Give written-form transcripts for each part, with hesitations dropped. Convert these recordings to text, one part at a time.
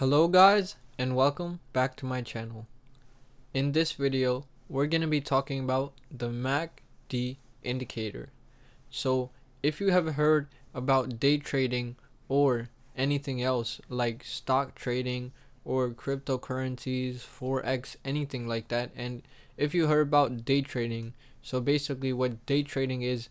Hello guys, and welcome back to my channel. In this video we're going to be talking about the MACD indicator. So if you have heard about day trading or anything else like stock trading or cryptocurrencies, forex, anything like that, and if you heard about day trading, so basically what day trading is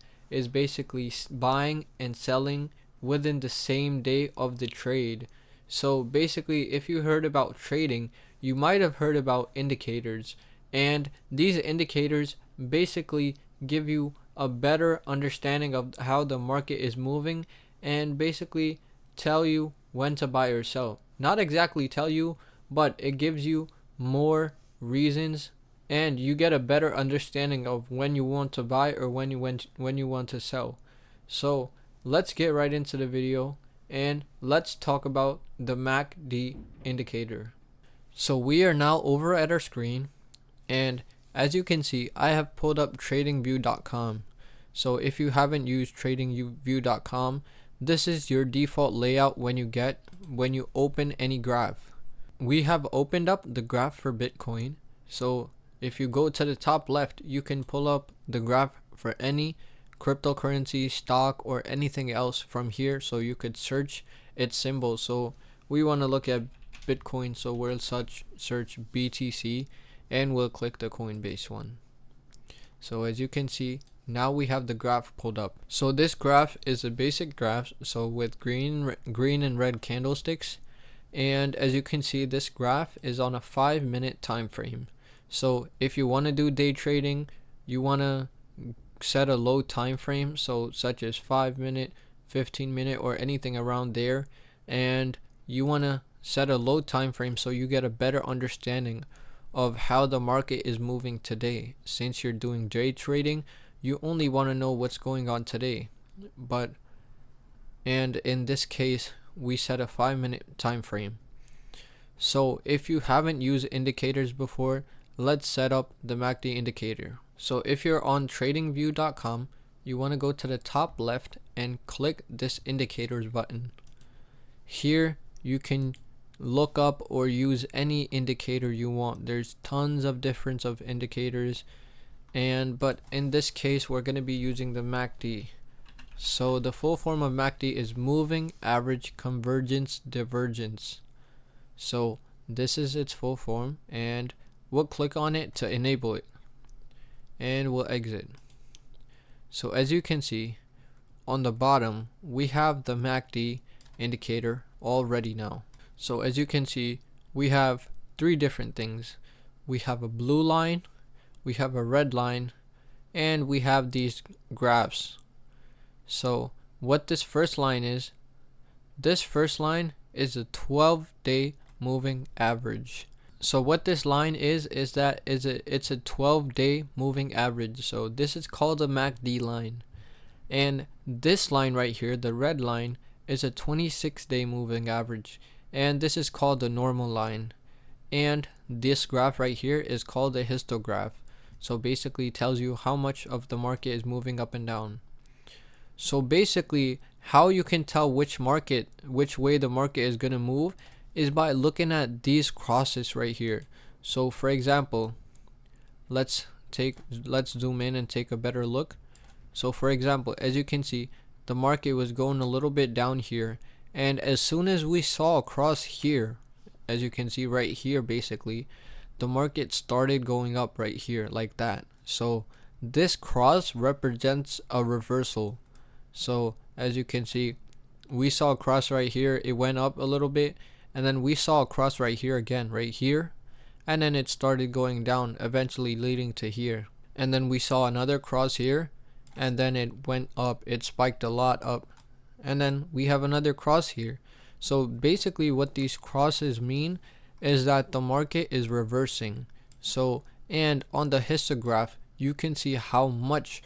basically buying and selling within the same day of the trade. So basically, if you heard about trading, you might have heard about indicators, and these indicators basically give you a better understanding of how the market is moving and basically tell you when to buy or sell. Not exactly tell you, but it gives you more reasons and you get a better understanding of when you want to buy or when you want to sell. So let's get right into the video and let's talk about the MACD indicator. So we are now over at our screen, and as you can see, I have pulled up tradingview.com. So if you haven't used tradingview.com, this is your default layout when you open any graph. We have opened up the graph for Bitcoin. So if you go to the top left, you can pull up the graph for any cryptocurrency, stock, or anything else from here, so you could search its symbol. So we want to look at Bitcoin, so we'll search BTC and we'll click the Coinbase one. So as you can see, now we have the graph pulled up. So this graph is a basic graph, so with green and red candlesticks, and as you can see, this graph is on a 5-minute time frame. So if you want to do day trading, you want to set a low time frame, so such as 5-minute, 15-minute, or anything around there, and you want to set a low time frame so you get a better understanding of how the market is moving today. Since you're doing day trading, you only want to know what's going on today, and in this case we set a 5-minute time frame. So if you haven't used indicators before, let's set up the MACD indicator. So if you're on tradingview.com, you want to go to the top left and click this indicators button. Here you can look up or use any indicator you want. There's tons of different of indicators, but in this case we're going to be using the MACD. So the full form of MACD is moving average convergence divergence. So this is its full form, and we'll click on it to enable it, and we'll exit. So as you can see, on the bottom we have the MACD indicator already now. So as you can see, we have three different things. We have a blue line, we have a red line, and we have these graphs. So what this first line is a 12-day moving average. So what this line is it's a 12-day moving average. So this is called the MACD line, and this line right here, the red line, is a 26-day moving average, and this is called the normal line, and this graph right here is called the histograph. So basically it tells you how much of the market is moving up and down. So basically how you can tell which way the market is going to move is by looking at these crosses right here. So for example, let's zoom in and take a better look. So for example, as you can see, the market was going a little bit down here, and as soon as we saw a cross here, as you can see right here, basically the market started going up right here like that. So this cross represents a reversal. So as you can see, we saw a cross right here, it went up a little bit, and then we saw a cross right here again, right here, and then it started going down, eventually leading to here. And then we saw another cross here, and then it went up, it spiked a lot up, and then we have another cross here. So basically what these crosses mean is that the market is reversing. So, and on the histograph you can see how much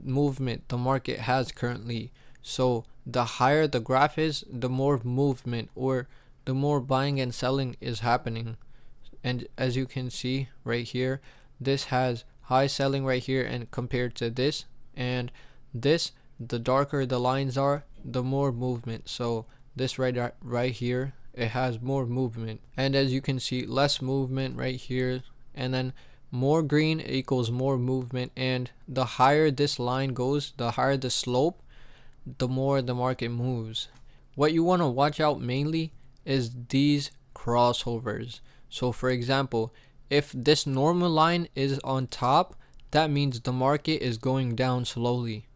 movement the market has currently. So the higher the graph is, the more movement or the more buying and selling is happening. And as you can see right here, this has high selling right here, and compared to this and this, the darker the lines are, the more movement. So this right here it has more movement. And as you can see, less movement right here, and then more green equals more movement. And the higher this line goes, the higher the slope, the more the market moves. What you want to watch out mainly is these crossovers. So for example, if this normal line is on top, that means the market is going down slowly.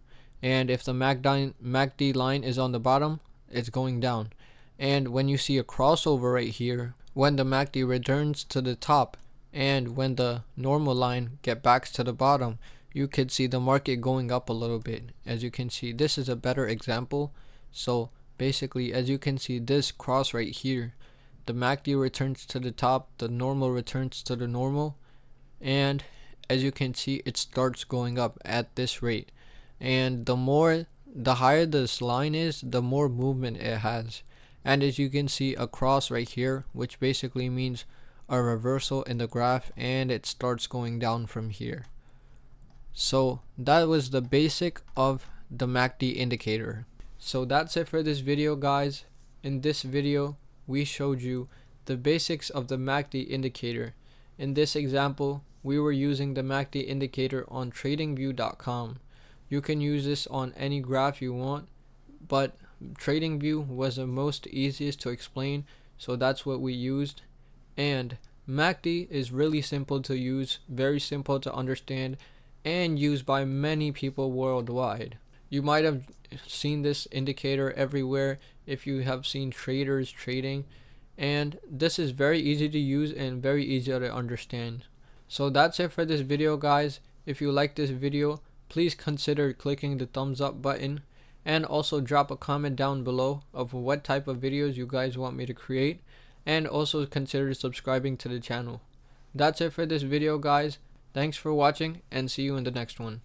And if the MACD line is on the bottom, it's going down. And when you see a crossover right here, when the MACD returns to the top and when the normal line get back to the bottom, you could see the market going up a little bit. As you can see, this is a better example. So basically, as you can see, this cross right here, the MACD returns to the top, the normal returns to the normal, and as you can see, it starts going up at this rate. And the higher this line is, the more movement it has. And as you can see, a cross right here, which basically means a reversal in the graph, and it starts going down from here. So that was the basic of the MACD indicator. So that's it for this video, guys. In this video, we showed you the basics of the MACD indicator. In this example, we were using the MACD indicator on tradingview.com. You can use this on any graph you want, but TradingView was the most easiest to explain, so that's what we used. And MACD is really simple to use, very simple to understand, and used by many people worldwide. You might have seen this indicator everywhere if you have seen traders trading, and this is very easy to use and very easy to understand. So that's it for this video, guys. If you like this video, please consider clicking the thumbs up button, and also drop a comment down below of what type of videos you guys want me to create, and also consider subscribing to the channel. That's it for this video, guys. Thanks for watching, and see you in the next one.